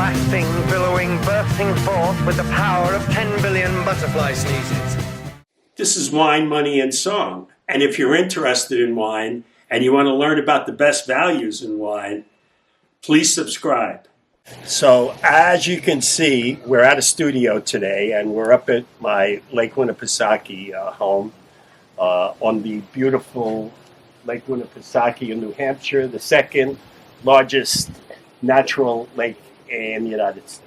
blasting, billowing, bursting forth with the power of 10 billion butterfly sneezes. This is Wine, Money, and Song. And if you're interested in wine and you want to learn about the best values in wine, please subscribe. So as you can see, we're at a studio today and we're up at my Lake Winnipesaukee home on the beautiful Lake Winnipesaukee in New Hampshire, the second largest natural lake in the United States.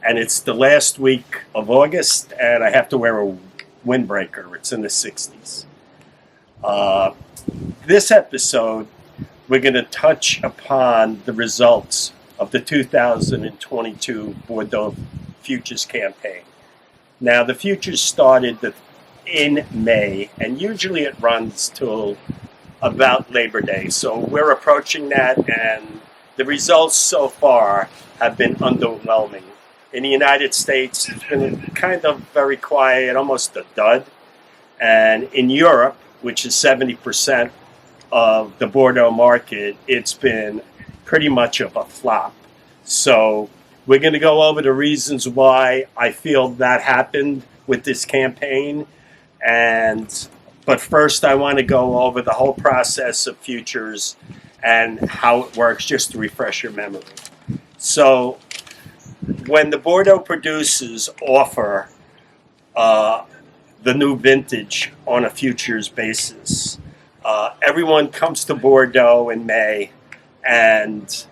And it's the last week of August, and I have to wear a windbreaker. It's in the 60s. This episode, we're going to touch upon the results of the 2022 Bordeaux Futures campaign. Now, the Futures started in May, and usually it runs till about Labor Day. So we're approaching that, and the results so far have been underwhelming. In the United States, it's been kind of very quiet, almost a dud. And in Europe, which is 70% of the Bordeaux market, it's been pretty much of a flop. So we're going to go over the reasons why I feel that happened with this campaign. But first, I want to go over the whole process of futures and how it works, just to refresh your memory. So when the Bordeaux producers offer the new vintage on a futures basis, everyone comes to Bordeaux in May, and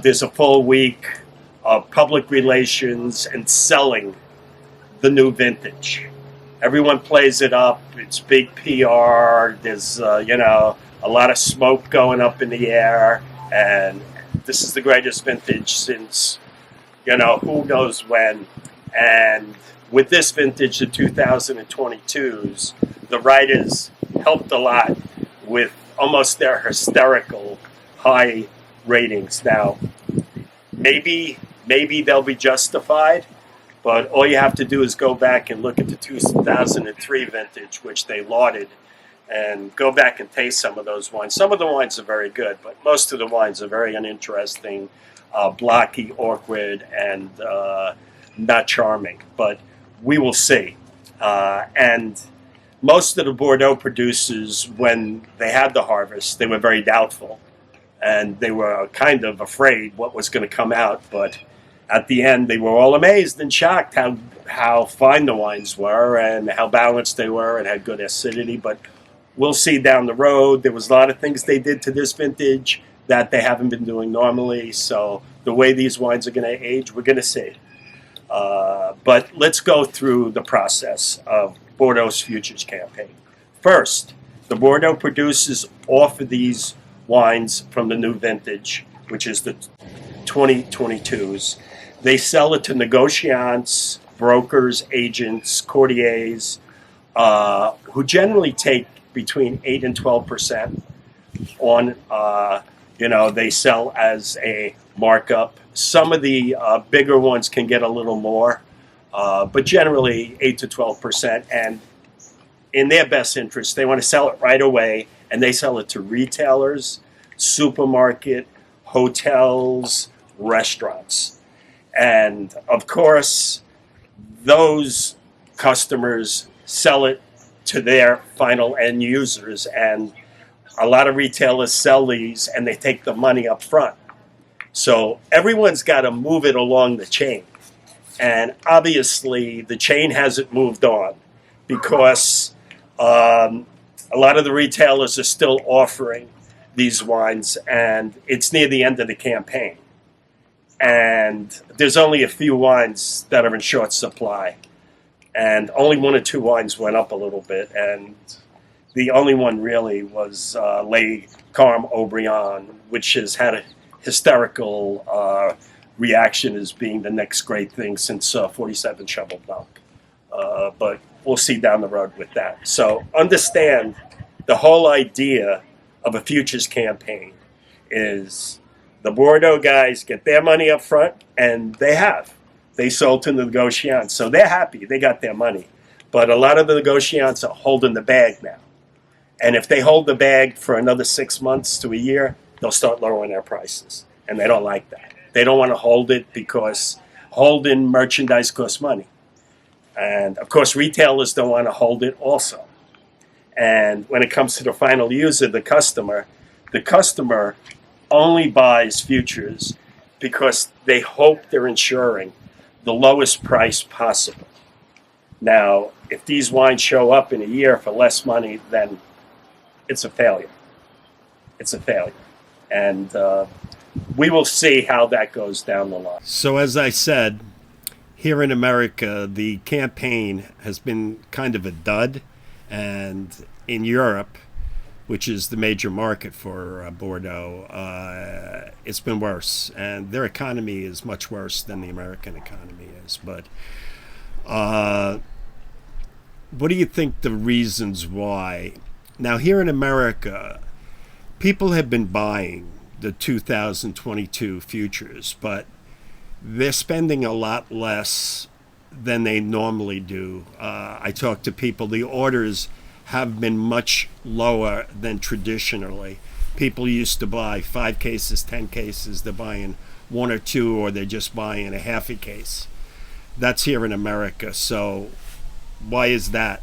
there's a full week of public relations and selling the new vintage. Everyone plays it up. It's big PR. There's, a lot of smoke going up in the air, and this is the greatest vintage since, who knows when. And with this vintage, the 2022s, the writers helped a lot with almost their hysterical high ratings. Now, maybe they'll be justified, but all you have to do is go back and look at the 2003 vintage, which they lauded, and go back and taste some of those wines. Some of the wines are very good, but most of the wines are very uninteresting, blocky, awkward, and not charming. But we will see. And most of the Bordeaux producers, when they had the harvest, they were very doubtful. And they were kind of afraid what was going to come out. But at the end, they were all amazed and shocked how fine the wines were and how balanced they were and had good acidity. But we'll see down the road. There was a lot of things they did to this vintage that they haven't been doing normally. So the way these wines are going to age, we're going to see. But let's go through the process of Bordeaux's futures campaign. First, the Bordeaux producers offer these wines from the new vintage, which is the 2022s. They sell it to negociants, brokers, agents, courtiers, who generally take between 8 and 12% on, they sell as a markup. Some of the bigger ones can get a little more, but generally 8 to 12%. And in their best interest, they want to sell it right away, and they sell it to retailers, supermarket, hotels, restaurants. And of course, those customers sell it to their final end users, and a lot of retailers sell these and they take the money up front. So everyone's got to move it along the chain. And obviously the chain hasn't moved on because a lot of the retailers are still offering these wines, and it's near the end of the campaign. And there's only a few wines that are in short supply. And only 1 or 2 wines went up a little bit. And the only one really was Les Carmes Haut-Brion, which has had a hysterical reaction as being the next great thing since 47 Cheval Blanc. But we'll see down the road with that. So understand the whole idea of a futures campaign is the Bordeaux guys get their money up front, and they have. They sold to the negociants, so they're happy. They got their money. But a lot of the negociants are holding the bag now. And if they hold the bag for another 6 months to a year, they'll start lowering their prices. And they don't like that. They don't want to hold it because holding merchandise costs money. And of course, retailers don't want to hold it also. And when it comes to the final user, the customer only buys futures because they hope they're ensuring the lowest price possible. Now, if these wines show up in a year for less money, then it's a failure. It's a failure. And we will see how that goes down the line. So as I said, here in America, the campaign has been kind of a dud. And in Europe, which is the major market for Bordeaux, it's been worse. And their economy is much worse than the American economy is. But what do you think the reasons why? Now, here in America, people have been buying the 2022 futures, but they're spending a lot less than they normally do. I talk to people, the orders have been much lower than traditionally. People used to buy 5 cases, 10 cases. They're buying 1 or 2, or they're just buying a half a case. That's here in America. So why is that?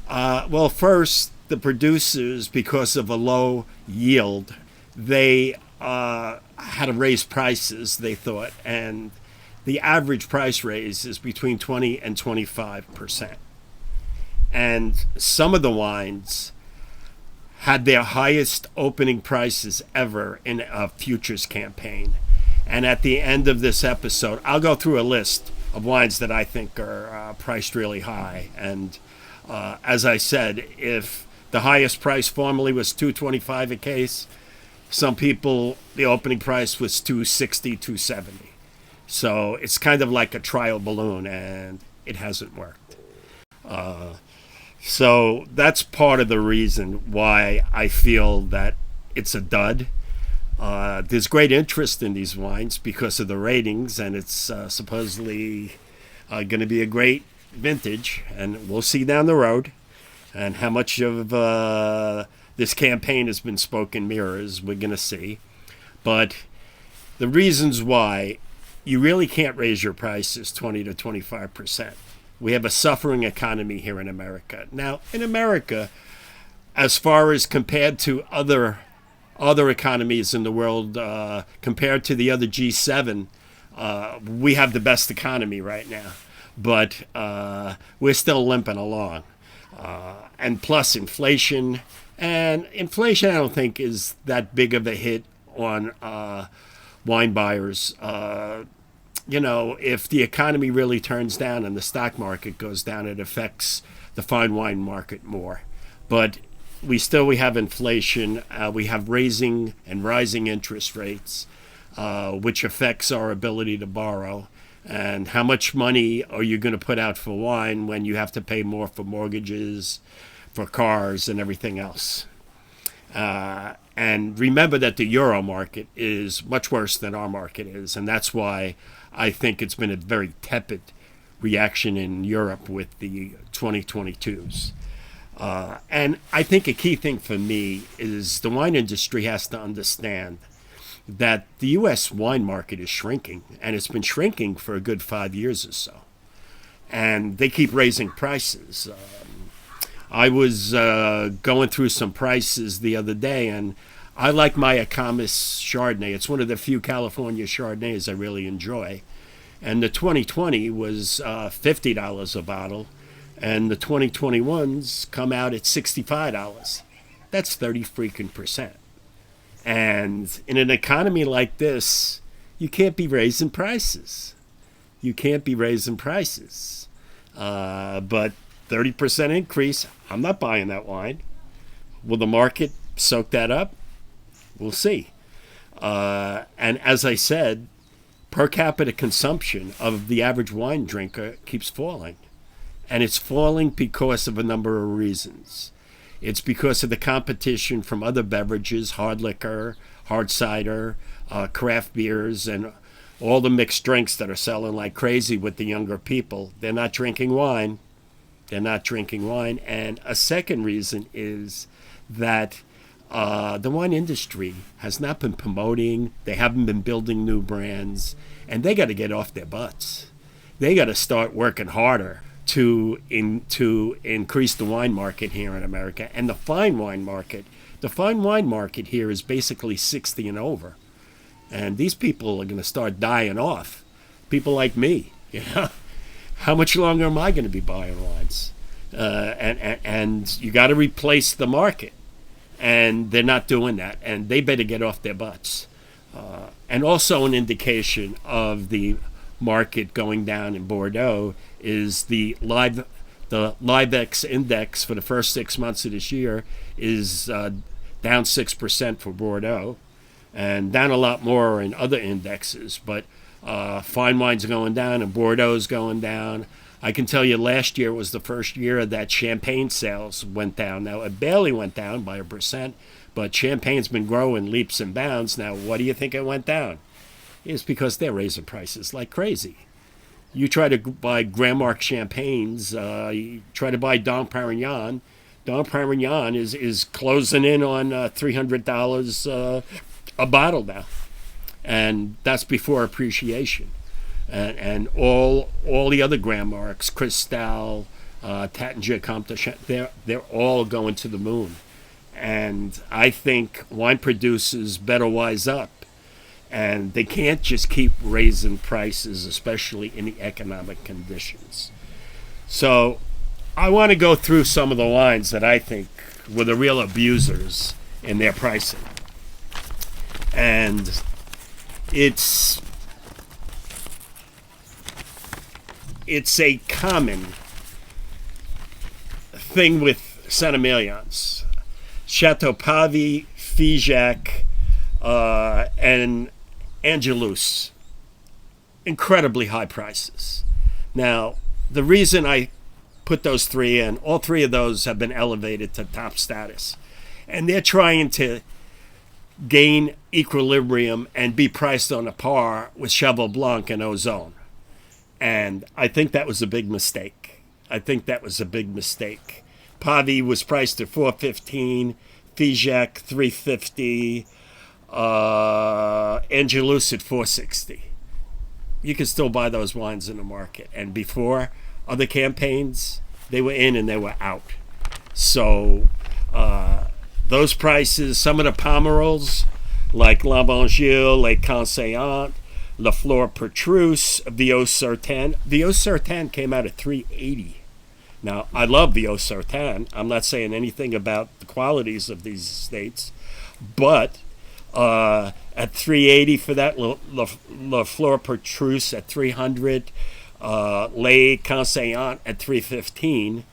Well, first, the producers, because of a low yield, they had to raise prices, they thought, and the average price raise is between 20 and 25%. And some of the wines had their highest opening prices ever in a futures campaign. And at the end of this episode, I'll go through a list of wines that I think are priced really high. And as I said, if the highest price formerly was $225 a case, some people, the opening price was $260, $270. So it's kind of like a trial balloon, and it hasn't worked. So that's part of the reason why I feel that it's a dud. There's great interest in these wines because of the ratings, and it's supposedly going to be a great vintage, and we'll see down the road. And how much of this campaign has been smoke and mirrors, we're going to see. But the reasons why you really can't raise your prices 20 to 25%. We have a suffering economy here in America. Now, in America, as far as compared to other economies in the world, compared to the other G7, we have the best economy right now. But we're still limping along. And plus inflation. And inflation, I don't think, is that big of a hit on wine buyers. If the economy really turns down and the stock market goes down, it affects the fine wine market more. But we have inflation. We have rising interest rates, which affects our ability to borrow. And how much money are you going to put out for wine when you have to pay more for mortgages, for cars, and everything else? And remember that the euro market is much worse than our market is, and that's why I think it's been a very tepid reaction in Europe with the 2022s. And I think a key thing for me is the wine industry has to understand that the U.S. wine market is shrinking, and it's been shrinking for a good 5 years or so. And they keep raising prices. I was going through some prices the other day, and I like my Akamis Chardonnay. It's one of the few California Chardonnays I really enjoy. And the 2020 was $50 a bottle, and the 2021s come out at $65. That's 30% And in an economy like this, you can't be raising prices. You can't be raising prices. But 30% increase, I'm not buying that wine. Will the market soak that up? We'll see. And as I said, per capita consumption of the average wine drinker keeps falling. And it's falling because of a number of reasons. It's because of the competition from other beverages, hard liquor, hard cider, craft beers, and all the mixed drinks that are selling like crazy with the younger people. They're not drinking wine. They're not drinking wine. And a second reason is that the wine industry has not been promoting. They haven't been building new brands, and they got to get off their butts. They got to start working harder to increase the wine market here in America, and the fine wine market. The fine wine market here is basically 60 and over, and these people are going to start dying off. People like me, you know. How much longer am I going to be buying wines? And you got to replace the market, and they're not doing that, and they better get off their butts. And also an indication of the market going down in Bordeaux is the LiveX index for the first 6 months of this year is down 6% for Bordeaux, and down a lot more in other indexes. But fine wine's going down, and Bordeaux's going down. I can tell you last year was the first year that champagne sales went down. Now, it barely went down by 1%, but champagne's been growing leaps and bounds. Now, what do you think it went down? It's because they're raising prices like crazy. You try to buy Grand Marque champagnes, you try to buy Dom Perignon. Dom Perignon is closing in on $300 a bottle now. And that's before appreciation. And all the other Grand Marques, Cristal, Taittinger, Comte, they're all going to the moon. And I think wine producers better wise up. And they can't just keep raising prices, especially in the economic conditions. So I want to go through some of the wines that I think were the real abusers in their pricing. And it's a common thing with Saint-Emilions. Chateau Pavie, Figeac, and Angelus. Incredibly high prices. Now, the reason I put those three in, all three of those have been elevated to top status. And they're trying to gain equilibrium and be priced on a par with Cheval Blanc and Ozone. And I think that was a big mistake. Pavie was priced at $415, Figeac $350, Angelus at $460. You can still buy those wines in the market. And before other campaigns, they were in and they were out. So those prices, some of the Palmarols, like L'Evangile, Les Conseillants, La Fleur Petrus, Vieux-Certain. Vieux-Certain came out at $380. Now, I love Vieux-Certain. I'm not saying anything about the qualities of these estates, but at $380 for that, La Fleur Petrus at $300, Les Conseillants at $315,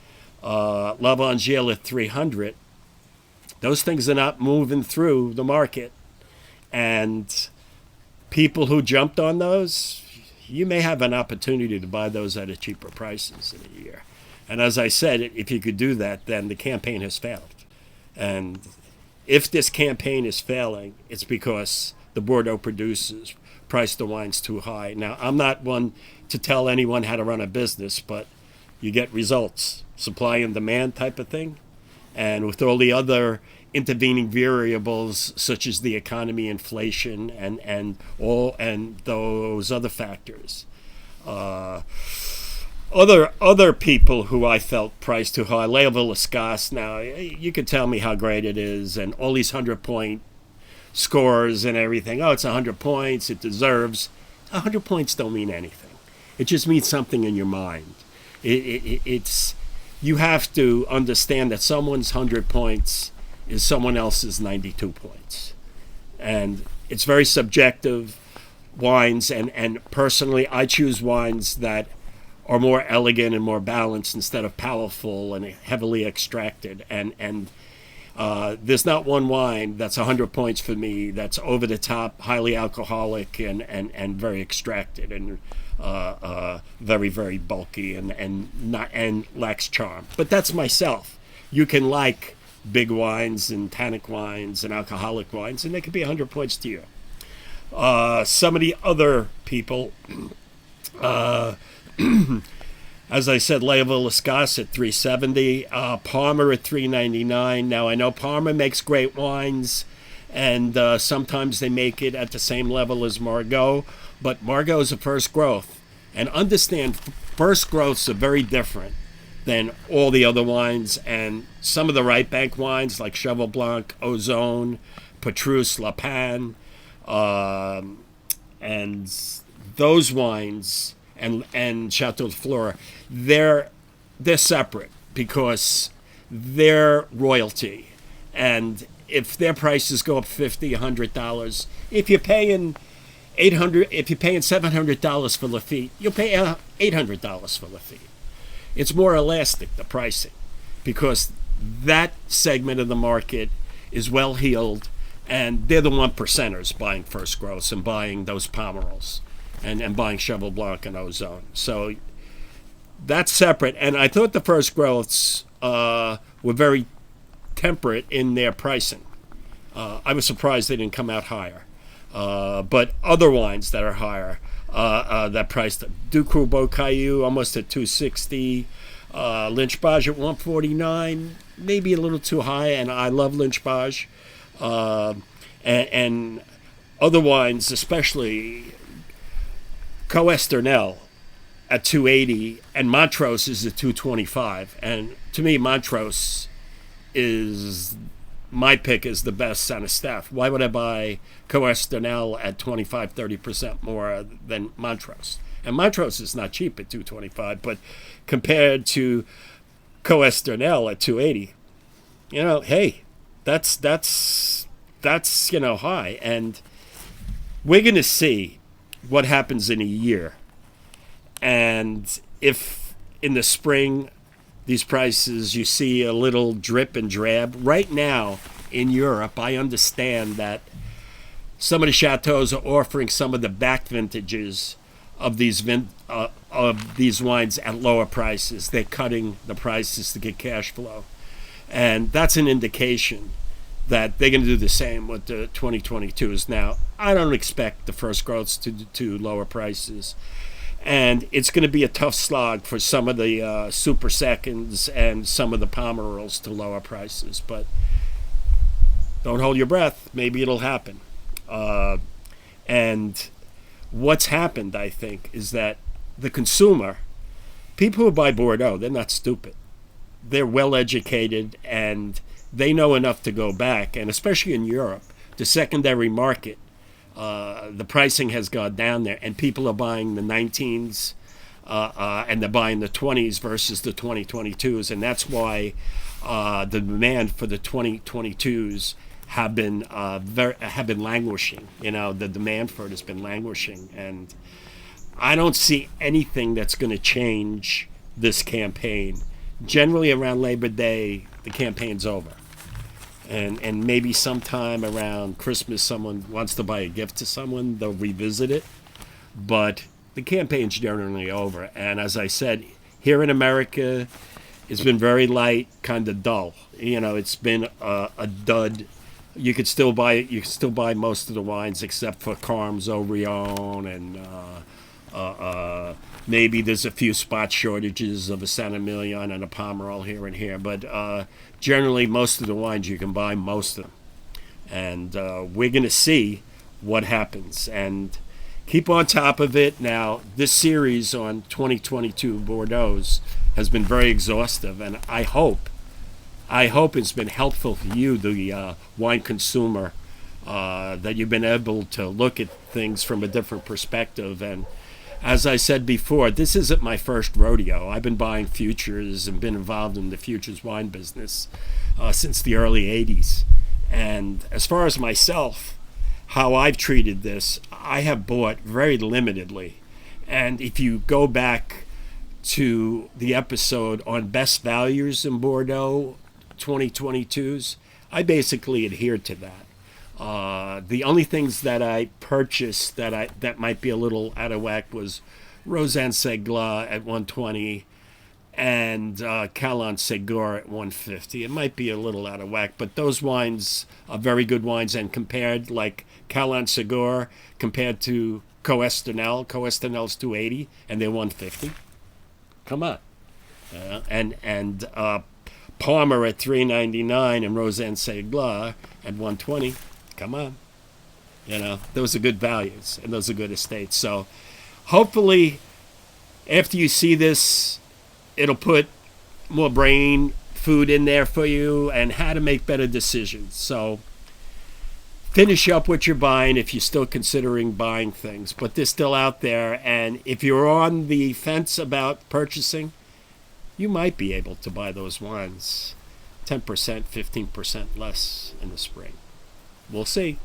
L'Evangile at $300. Those things are not moving through the market, and people who jumped on those, you may have an opportunity to buy those at a cheaper prices in a year. And as I said, if you could do that, then the campaign has failed. And if this campaign is failing, it's because the Bordeaux producers priced the wines too high. Now, I'm not one to tell anyone how to run a business, but you get results, supply and demand type of thing. And with all the other intervening variables such as the economy, inflation, and those other factors. Other people who I felt priced too high, Leo Villascas. Now you could tell me how great it is, and all these 100-point scores and everything. Oh, it's 100 points. It deserves. 100 points don't mean anything. It just means something in your mind. It's you have to understand that someone's 100 points is someone else's 92 points. And it's very subjective, wines, and personally, I choose wines that are more elegant and more balanced instead of powerful and heavily extracted. And there's not one wine that's 100 points for me that's over the top, highly alcoholic, and very extracted, and very, very bulky, and lacks charm. But that's myself. You can like big wines and tannic wines and alcoholic wines, and they could be 100 points to you. Some of the other people, As I said, Leoville Lascaux at $370, Parma at $399. Now I know Parma makes great wines, and sometimes they make it at the same level as Margaux, but Margaux is a first growth, and understand first growths are very different than all the other wines, and some of the right bank wines like Cheval Blanc, Ozone, Petrus, La Panne, and those wines and Chateau de Flora, they're separate because they're royalty, and if their prices go up $50, $100, if you're paying $700 for Lafite, you'll pay $800 for Lafite. It's more elastic, the pricing, because that segment of the market is well heeled, and they're the 1%ers buying first growths and buying those Palmarols and buying Cheval Blanc and Ozone. So that's separate. And I thought the first growths were very temperate in their pricing. I was surprised they didn't come out higher. But other wines that are higher, that priced Ducros Beaucaillou almost at $260, Lynch Bage at $149, maybe a little too high, and I love Lynch Bage. And other wines, especially Coesternel at $280, and Montrose is at $225. And to me, Montrose is my pick is the best Saint Estèphe. Why would I buy Coesternel at 25-30% more than Montrose? And Montrose is not cheap at $225, but compared to Coesternel at $280, hey, that's high. And we're going to see what happens in a year. And if in the spring these prices, you see a little drip and drab. Right now in Europe, I understand that some of the chateaus are offering some of the back vintages of these wines at lower prices. They're cutting the prices to get cash flow. And that's an indication that they're going to do the same with the 2022s. Now, I don't expect the first growths to lower prices. And it's going to be a tough slog for some of the super seconds and some of the Palmarols to lower prices. But don't hold your breath. Maybe it'll happen. And what's happened, I think, is that the consumer, people who buy Bordeaux, they're not stupid. They're well educated, and they know enough to go back. And especially in Europe, the secondary market, the pricing has gone down there, and people are buying the 19s and they're buying the 20s versus the 2022s, and that's why the demand for the 2022s have been languishing. The demand for it has been languishing, and I don't see anything that's going to change this campaign. Generally, around Labor Day, the campaign's over. And maybe sometime around Christmas, someone wants to buy a gift to someone, they'll revisit it. But the campaign's generally over. And as I said, here in America, it's been very light, kind of dull. It's been a dud. You could still buy most of the wines except for Carmes, Orion, and maybe there's a few spot shortages of a Saint-Emilion and a Palmarol here and here. But generally, most of the wines you can buy, most of them. And we're going to see what happens. And keep on top of it. Now, this series on 2022 Bordeaux's has been very exhaustive. And I hope it's been helpful for you, the wine consumer, that you've been able to look at things from a different perspective. And as I said before, this isn't my first rodeo. I've been buying futures and been involved in the futures wine business since the early 80s. And as far as myself, how I've treated this, I have bought very limitedly. And if you go back to the episode on best values in Bordeaux 2022s, I basically adhered to that. The only things that I purchased that might be a little out of whack was Rosanne Segla at $120 and Calon Segur at $150. It might be a little out of whack, but those wines are very good wines. And compared, like Calon Segur compared to Coesternel's $280, and they're $150. Come on. And Palmer at $3.99 and Rosanne Segla at $120. Come on. Those are good values and those are good estates. So hopefully after you see this, it'll put more brain food in there for you and how to make better decisions. So finish up what you're buying if you're still considering buying things, but they're still out there. And if you're on the fence about purchasing, you might be able to buy those wines 10%, 15% less in the spring. We'll see.